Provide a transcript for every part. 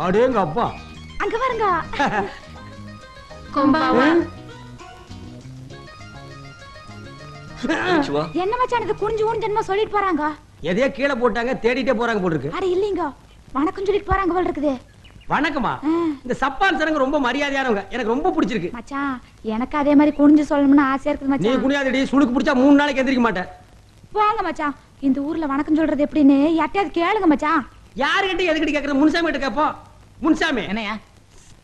அடேங்க அப்பா, அங்க பாருங்க. கொம்பாவா. என்ன மச்சான் இது குனிஞ்சு ஊஞ்சன்மா சொல்லிட்டு போறாங்க? எதையோ கீழே போட்டாங்க, தேடிட்டே போறாங்க போல இருக்கு. அட இல்லீங்க, வணக்கம் சொல்லிட்டு போறாங்க போல இருக்குது. வணக்கமா? இந்த சப்பான் சரங்க ரொம்ப மரியாதையானவங்க, எனக்கு ரொம்ப பிடிச்சிருக்கு. மச்சான் எனக்கு அதே மாதிரி குனிஞ்சு சொல்லணும்னு ஆசையா இருக்குது மச்சான். நீ குனியாதடி, சுளுக்கு பிடிச்சா 3 நாளைக்கு எந்திரிக்க மாட்டேன். போங்க மச்சான், இந்த ஊர்ல வணக்கம் சொல்றது எப்படின்னு யார்ட்டையாவது கேளுங்க மச்சான். யாருகிட்ட எதுக்கிட்ட கேக்குற? முன்சாமி கிட்ட கேப்போம். முன்சாமி, என்னையா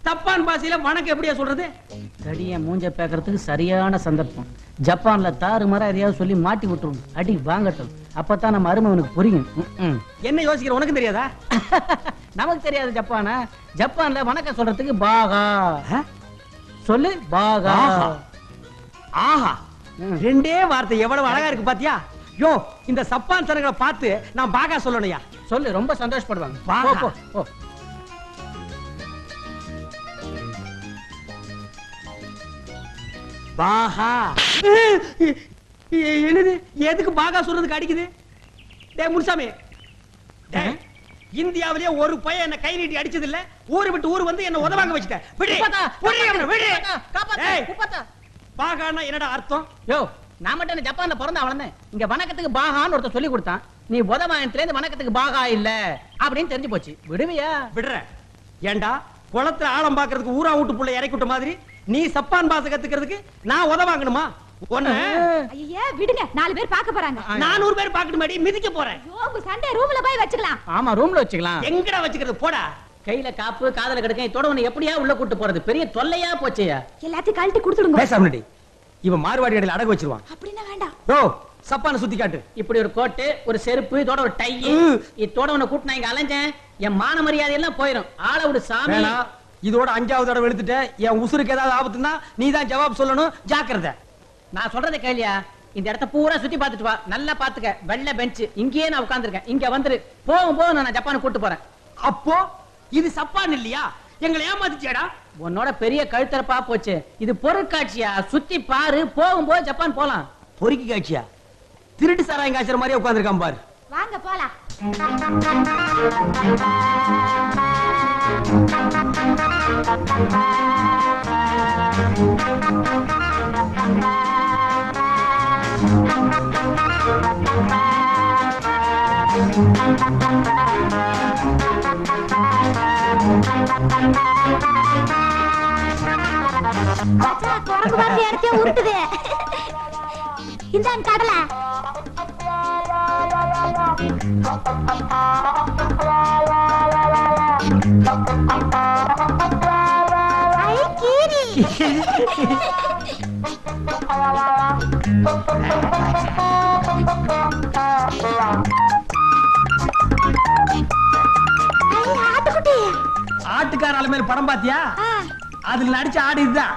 தப்பான் பாசையில வணக்கம் எப்படியா சொல்றது? தடிய மூஞ்ச பேக்கறதுக்கு சரியான சந்தர்ப்பம். ஜப்பான்ல தாறுமாறா எதையாவது சொல்லி மாட்டி விட்டுரும். அடி வாங்கட்டும், அப்பதான் நம்ம அருமவனுக்கு புரியும். என்ன யோசிக்கிற, உனக்கு தெரியாதா? நமக்கு தெரியாது ஜப்பானா? ஜப்பான்ல வணக்கம் சொல்றதுக்கு பாகா சொல்லு. பாகா. ஆஹா, ரெண்டே வார்த்தை எவ்வளவு அழகா இருக்கு பாத்தியா? யோ, இந்த சப்பான் சரங்களை பார்த்து நான் பாகா சொல்லணும்யா. சொல்லு, ரொம்ப சந்தோஷப்படுவாங்க. பாகா. போ, போ. பாகா. என்னது, எதுக்கு பாகா சொல்றதுக்கு அடிக்குது? டேய் முன்சாமி, டேய், இந்தியாவிலேயே ஒரு பையன் என்ன கை நீட்டி அடிச்சது இல்ல. ஊரு விட்டு ஊர் வந்து என்ன உதவாங்க வச்சுட்டேன். விடு, விடு அவனை, விடு. டேய், பாகான்னா என்னடா அர்த்தம்? யோ, நான் மட்டும் ஜப்பான்ல பிறந்த வளர்ந்தேன். இங்க வணக்கத்துக்கு பாகான்னு ஒருத்தர் சொல்லி கொடுத்தான். நீ உதவாயத்துல இருந்து வணக்கத்துக்கு பாகா இல்ல அப்படின்னு தெரிஞ்சு போச்சு. விடுவியா? விடுற. ஏண்டா, குளத்துல ஆழம் பாக்குறதுக்கு ஊரா வீட்டு புள்ள இறக்கி விட்ட மாதிரி நீ சப்பான் பாச கத்துக்கிறதுக்கு நான் உதவாங்கணுமா? ஐயா விடுங்க, 4 பேர் பார்க்க போறாங்க. 400 பேர் பாக்கணுமாடி, மிதிக்க போறேன். உங்க சண்டே ரூம்ல போய் வச்சுக்கலாம். ஆமா, ரூம்ல வச்சுக்கலாம். எங்கடா வச்சுக்கிறது? போடா. கையில காப்பு, காதல கிடக்க இதோட உன்னை எப்படியா உள்ள கூட்டு போறது? பெரிய தொல்லையா போச்சேயா. எல்லாத்தையும் கழட்டி கொடுத்துடுங்க. பேசாமடி, இவன் மார்வாடி கடையில அடகு வச்சிருவான். அப்படின்னா வேண்டாம். ஓ, சப்பான சுத்தி காட்டு. இப்படி ஒரு கோட்டு, ஒரு செருப்பு, இதோட ஒரு டை, இதோட உன்னை கூட்டு நான் இங்க அலைஞ்சேன். என் மான மரியாதை எல்லாம் போயிடும். ஆள விடு சாமி. இதோட 5வது தடவை எடுத்துட்ட. என் உசுருக்கு ஏதாவது ஆபத்துனா நீ தான் ஜவாப் சொல்லணும். ஜாக்கிரதை. நான் சொல்றதை கேளியா? இந்த இடத்த பூரா சுத்தி பார்த்துட்டு வா. நல்லா பாத்துக்க. வெள்ளை பெஞ்ச், இங்கேயே நான் உட்கார்ந்திருக்கேன். இங்க வந்துரு. போகும் நான் ஜப்பான் கூட்டு போறேன். அப்போ இது சப்பான் இல்லையா? எங்களை ஏமாத்திச்சேடா. உன்னோட பெரிய கழுத்தரப்பா போச்சு. இது பொருட்காட்சியா? சுத்தி பாரு. போகும்போது ஜப்பான் போலாம். பொறுக்கி காட்சியா? திருட்டு சாராயம் காய்ச்சற மாதிரியே உட்கார்ந்திருக்கான் பாரு. வாங்க போலாம். குரங்கு பார்த்து இடத்தையே உருட்டுது. இந்தாங்க கடலை. ஆட்டுக்கார ஆளு மேல படம் பாத்தியா? அதுல நடிச்ச ஆடு இதுதான்.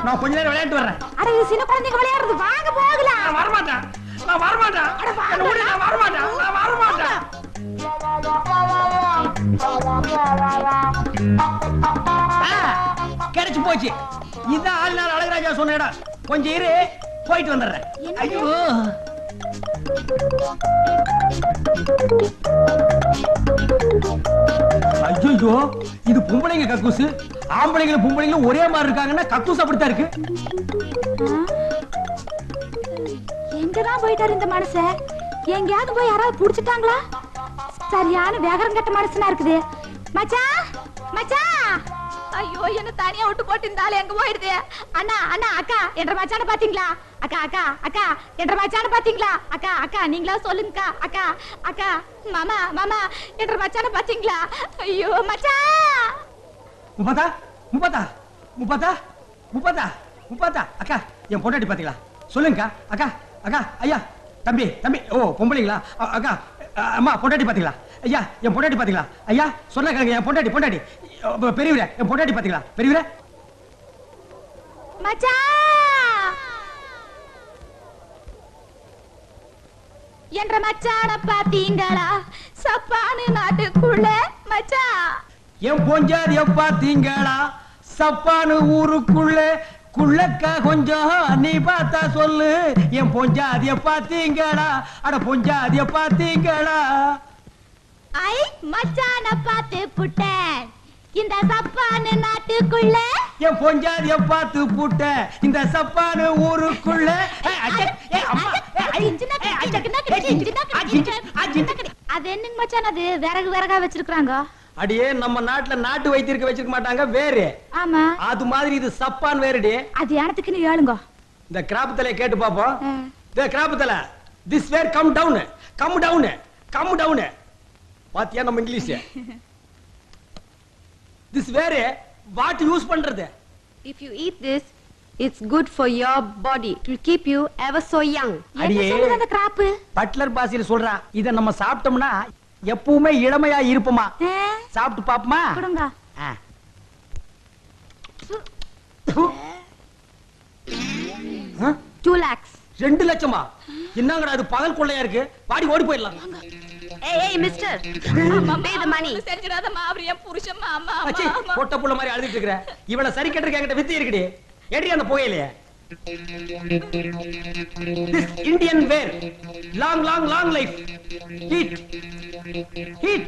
நான் கொஞ்ச நேரம் விளையாட்டு வர்றேன். அட இது சின்ன குழந்தைங்க விளையாடுறது. வாங்க போகலாம். நான் வரமாட்டேன். நான் வரமாட்டேன். நான் வரமாட்டேன். நான் வரமாட்டேன். கிடைச்சு போச்சு. இதான் ஆளுநாள் அழகராஜா சொன்ன இடம். கொஞ்சம் இரு, போயிட்டு வந்துடுறேன். ஐயோ, ஐயோ, இது பொம்பளைங்க கக்கூசு. ஆம்பளைங்களும் பொம்பளைங்களும் ஒரே மாதிரி இருக்காங்கன்னா கக்கூஸ் அப்படித்தான் இருக்கு. எங்கதான் போயிட்டாரு இந்த மனுஷன்? எங்கயாவது போய் யாராவது புடிச்சிட்டாங்களா? சரியான வேகரம் கட்ட மனுஷனா இருக்குது. மச்சான், மச்சான். ஐயோ, என்ன தனியா விட்டு போட்டு இருந்தாலும் எங்க போயிடுது? அண்ணா, அண்ணா, அக்கா என்ற மச்சான பாத்தீங்களா? அக்கா, அக்கா, அக்கா என்ற மச்சான பாத்தீங்களா? அக்கா, அக்கா நீங்களா சொல்லுங்கக்கா. அக்கா, அக்கா, மாமா, மாமா என்ற மச்சான பாத்தீங்களா? ஐயோ மச்சான். முப்பத்தா, முப்பத்தா, முப்பத்தா, முப்பத்தா, முப்பத்தா. அக்கா, என் பொண்டாட்டி பாத்தீங்களா? சொல்லுங்கக்கா. அக்கா, அக்கா, ஐயா, தம்பி, தம்பி. ஓ, பொம்பளைங்களா? அக்கா, அம்மா, பொண்டாட்டி பாத்தீங்களா? ஐயா, என் பொண்டாட்டி பாத்தீங்களா? ஐயா, சொன்ன கேளுங்க. என் பொண்டாட்டி, பொண்டாட்டி. பெரியவரே என் பொண்டாட்டி பாத்தீங்களா பெரியவரே மச்சான் என்ற மச்சான பாத்தீங்களா சப்பானு நாட்டுக்குள்ள மச்சான் என் பொஞ்சாதிய பாத்தீங்களா சப்பானு ஊருக்குள்ள குள்ளக்கா கொஞ்சம் நீ பார்த்தா சொல்லு என் பொஞ்சாதிய பாத்தீங்களா அட பொஞ்சாதிய பாத்தீங்களா ஐ மச்சான பாத்து புட்டேன் இந்த சப்பானு நாட்டுக்குள்ள என் பொஞ்சாதிய பார்த்து புட்ட இந்த சப்பானு ஊருக்குள்ள அது என்னங்க மச்சான் அது விறகு விறகா வச்சிருக்காங்க அடியே நம்ம நாட்டுல நாட்டு வைத்தியருக்கு வச்சிருக்க மாட்டாங்க வேறு ஆமா அது மாதிரி இது சப்பான் வேறுடி அது எனத்துக்குன்னு ஏழுங்க இந்த கிராப் தலை கேட்டு பாப்போம் இந்த கிராப் தலை this where come down come down come down பாத்தியா நம்ம English this where what use பண்றது If you eat this, it's good for your body. It will keep you ever so young. என்ன சொல்லுது அந்த கிராப் பட்லர் பாசில சொல்றான் இத நம்ம சாப்பிட்டோம்னா எப்பவுமே இளமையா இருப்போமா சாப்பிட்டு பாப்போமா கொடுங்க 2 lakhs. 2 லட்சமா என்னங்கடா அது பகல் கொள்ளையா இருக்கு பாடி ஓடி போயிடலாம் Hey, mister. Pay the money. செஞ்சிராதமா அவர் என் புருஷன் மாமா அச்சி பொட்ட புள்ள மாதிரி அழுதுட்டு இருக்கற இவள சரி கட்டறதுக்கு என்கிட்ட வித்தி இருக்குடி ஏடி அந்த புகையிலே This Indian wear long long long life heat heat heat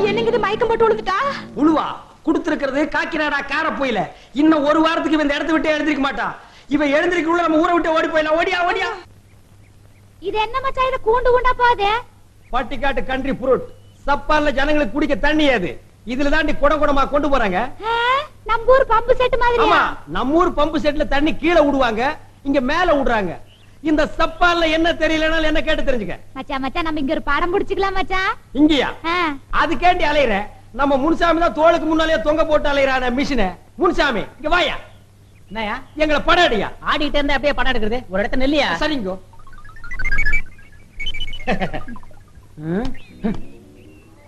என்னங்க இது மயக்கம் போட்டு விழுந்துட்டா உழுவா குடுத்திருக்கிறது காக்கினாடா கார போயில இன்னும் ஒரு வாரத்துக்கு இந்த இடத்தை விட்டு எழுந்திருக்க மாட்டா இவ எழுந்திருக்குள்ள நம்ம ஊரை விட்டு ஓடி போயிடலாம் ஓடியா ஓடியா இது என்ன மச்சான் இது கூண்டு கூண்டா போதே பட்டிக்காட்டு கண்ட்ரி ஃப்ரூட் சப்பான்ல ஜனங்களுக்கு குடிக்க தண்ணி அது இதுல தாண்டி குடமா கொண்டு போறாங்க நம்ம ஊர் பம்பு செட் மாதிரியா ஆமா நம்ம ஊர் பம்பு செட்ல தண்ணி கீழே விடுவாங்க இங்க மேல விடுறாங்க இந்த சப்பான்ல என்ன தெரியலனால என்ன கேட்டு தெரிஞ்சுக்க மச்சான் மச்சான் நம்ம இங்க ஒரு படம் புடிச்சுக்கலாம் மச்சான் இங்கயா அது கேண்டி அலையற நம்ம முன்சாமி தான் தோளுக்கு முன்னாலே தொங்க போட்டு அலையறான மிஷினை முன்சாமி இங்க வாயா என்னயா எங்களை படம் அடியா ஆடிட்டே இருந்தா அப்படியே படம் எடுக்கிறது ஒரு இடத்துல நெல்லியா சரிங்கோ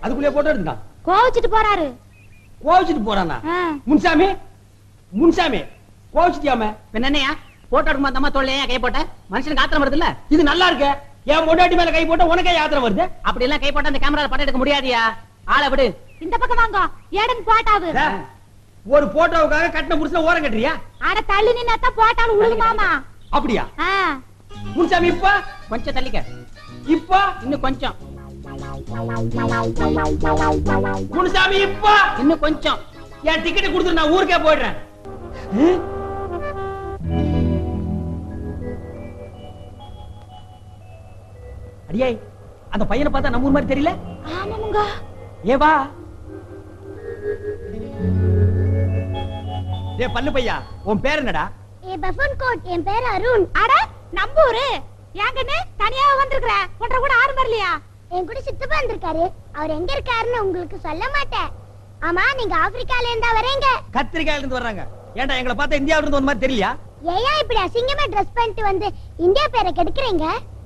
அதுக்குள்ளே போட்டோ எடுத்துட்டான் கோவிச்சிட்டு போறாரு கோவிச்சிட்டு போறானா முன்சாமி முன்சாமி கோவிச்சிட்டியாம என்னையா போட்டோ எடுக்குமா தம்மா தோல்ல ஏன் கை போட்ட மனுஷனுக்கு ஆத்திரம் வருது இல்ல இது நல்லா இருக்கு என் பொண்டாட்டி மேல கை போட்ட உனக்கே யாத்திரை வருது அப்படி எல்லாம் கை போட்டா அந்த கேமரால படம் எடுக்க முடியாதியா ஆளை விடு இந்த பக்கம் வாங்க ஏடன் போட்டாவு ஒரு போட்டோவுக்காக கட்டின புருஷன ஓரம் கட்டுறியா அட தள்ளி நின்னாத்தா போட்டாலும் உழுகு மாமா அப்படியா முன்சாமி இப்ப கொஞ்சம் தள்ளிக்க இப்ப இன்னும் கொஞ்சம் முன்சாமி இப்ப இன்னும் கொஞ்சம் என் டிக்கெட் கொடுத்துட்டு நான் ஊருக்கே போயிடுறேன் அடியே அந்த பையனை பார்த்தா நம்ம ஊர் மாதிரி தெரியல ஆமாமுங்க ஏவா டே பல்லு பையா உன் பேர் என்னடா ஏ பஃபன் கோட் என் பேர் அருண் அட நம்பூரு ஏங்கன்னு தனியா வந்திருக்கற ஒன்றரை கூட ஆறு வரலையா என் கூட சித்தப்பா வந்திருக்காரு அவர் எங்க இருக்காருன்னு உங்களுக்கு சொல்ல மாட்டேன் ஆமா நீங்க ஆப்பிரிக்கால இருந்தா வரீங்க கத்திரிக்காயில இருந்து வர்றாங்க ஏன்டா எங்களை பார்த்தா இந்தியாவுல இருந்து வந்த மாதிரி தெரியலையா ஏயா இப்படி அசிங்கமா Dress பண்ணிட்டு வந்து இந்தியா பேரை கெடுக்குறீங்க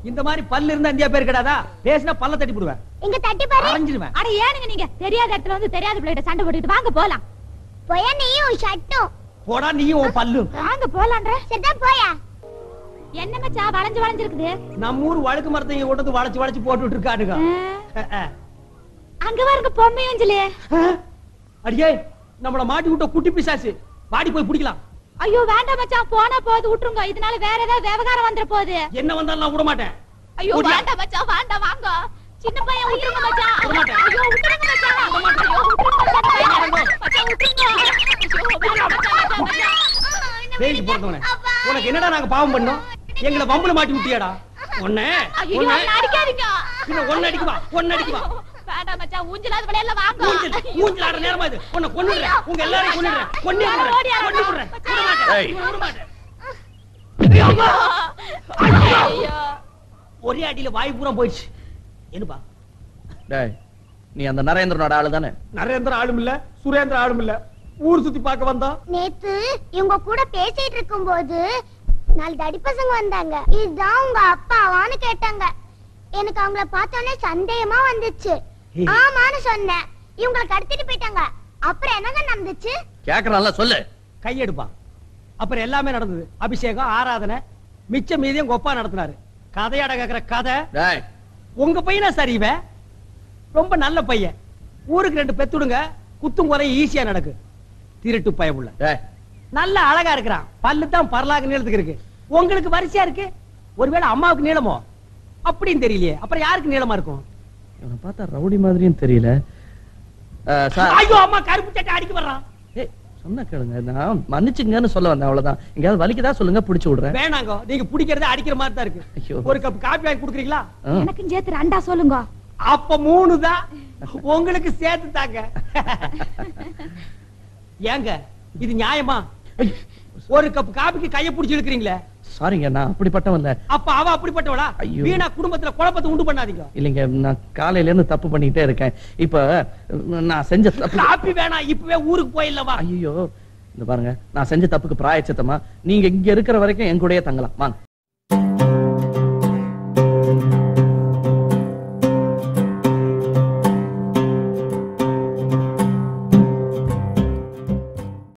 இந்த மாதிரி பல்லு இருந்தா இந்தியா பேர் கிடையாதா பேசினா பல்ல தட்டி போடுவேன் இங்க தட்டி பாரு அரைஞ்சிடுவேன் அட ஏனுங்க நீங்க தெரியாத இடத்துல வந்து தெரியாத பிள்ளைகிட்ட சண்டை போட்டுட்டு வாங்க போலாம் போயா நீயும் ஷட்டும் போடா நீயும் உன் பல்லு வாங்க போலாம்ன்ற சரிதா போயா என்ன மச்சான் வளைஞ்சு வளைஞ்சிருக்குது நம்ம ஊர் வழுக்கு மரத்தை இங்க கொண்டு வந்து வளைச்சு வளைச்சு போட்டுட்டு இருக்கானுங்க அங்க பாருங்க பொம்மை அஞ்சலி அடியே நம்மள மாட்டி விட்ட குட்டி பிசாசு வாடி போய் பிடிக்கலாம் ஐயோ வேண்டாம் மச்சான் போனா போகுது விட்டுருங்க இதனால வேற ஏதாவது விவகாரம் வந்துற போகுது என்ன வந்தாலும் நான் விட மாட்டேன் ஐயோ வேண்டாம் மச்சான் வேண்டாம் வாங்க சின்ன பையன் விட்டுருங்க மச்சான் ஐயோ விட்டுருங்க மச்சான் ஐயோ விட்டுருங்க பேய்க்கு போறதவனே உனக்கு என்னடா நாங்க பாவம் பண்ணோம் எங்களை வம்புல மாட்டி விட்டியாடா ஒண்ணே ஐயோ அடிக்காதீங்க பின்ன ஒண்ணு அடிக்குவா வேண்டாம் மச்சான் ஊஞ்சலாத விளையாடல வாங்க ஊஞ்சல் ஆடுற நேரமா இது உன்னை கொன்னுறேன் உங்க எல்லாரையும் கொன்னுறேன் விட மாட்டேன் ஒரே அடியில வாய் பூரா போயிடுச்சு என்னப்பா டேய் நீ அந்த நரேந்திரனோட ஆளு தானே நரேந்திர ஆளும் இல்ல சுரேந்திர ஆளும் இல்ல ஊர் சுத்தி பார்க்க வந்தா நேத்து இவங்க கூட பேசிட்டு இருக்கும்போது 4 தடி பசங்க வந்தாங்க இதுதான் உங்க அப்பாவான்னு கேட்டாங்க எனக்கு அவங்கள பார்த்தோன்னே சந்தேகமா வந்துச்சு. ஏய். ஆமான்னு சொன்னேன். இவங்களை கடத்திட்டு போயிட்டாங்க. அப்புறம் என்னங்க நடந்துச்சு? கேக்குறான்ல சொல்லு. கையெடுப்பான். அப்புறம் எல்லாமே நடந்தது. அபிஷேகம், ஆராதனை, மிச்ச மீதியும் கொப்பா நடத்தினாரு. கதையாட கேக்குற கதை. டேய் உங்க பையனா சரி இவன் ரொம்ப நல்ல பையன். ஊருக்கு 2 பெத்துடுங்க, குத்தும் குறையும் ஈஸியா நடக்கு. திருட்டு பயமுள்ள டேய் நல்ல அழகா இருக்கிறான். பல்லு தான் பரலாக நீளத்துக்கு இருக்கு. உங்களுக்கு வரிசையா இருக்கு. ஒருவேளை அம்மாவுக்கு நீளமோ அப்படின்னு தெரியலையே. அப்புறம் யாருக்கு நீளமா இருக்கும்? இவனை பார்த்தா ரவுடி மாதிரியும் தெரியல. சார் ஐயோ அம்மா கருப்பு சட்டை அடிக்க வர்றான். ஏய் சொன்னா கேளுங்க, நான் மன்னிச்சுங்கன்னு சொல்ல வந்தேன், அவ்வளவுதான். எங்கயாவது வலிக்குதா சொல்லுங்க, பிடிச்சு விடுறேன். வேணாங்க, நீங்க பிடிக்கிறதே அடிக்கிற மாதிரி தான் இருக்கு. ஐயோ. ஒரு கப் காபி வாங்கி குடுக்குறீங்களா? எனக்கும் சேர்த்து 2 சொல்லுங்க. அப்ப 3 தான் உங்களுக்கு சேர்த்து தாங்க. ஏங்க இது நியாயமா? ஒரு கப் காபிக்கு கைய புடிச்சு இழுக்கிறீங்களே. சாரிங்க, நான் அப்படிப்பட்டவன் இல்ல. அப்ப அவ அப்படிப்பட்டவளா? ஐயோ. வீணா குடும்பத்துல குழப்பத்தை உண்டு பண்ணாதீங்க. இல்லைங்க, நான் காலையில இருந்து தப்பு பண்ணிட்டே இருக்கேன். இப்ப நான் செஞ்ச தப்பு. காபி வேணாம், இப்பவே ஊருக்கு போயிடலவா? ஐயோ இந்த பாருங்க, நான் செஞ்ச தப்புக்கு பிராயச்சித்தமா நீங்க இங்க இருக்கிற வரைக்கும் என் கூடயே தங்கலாம் வாங்க.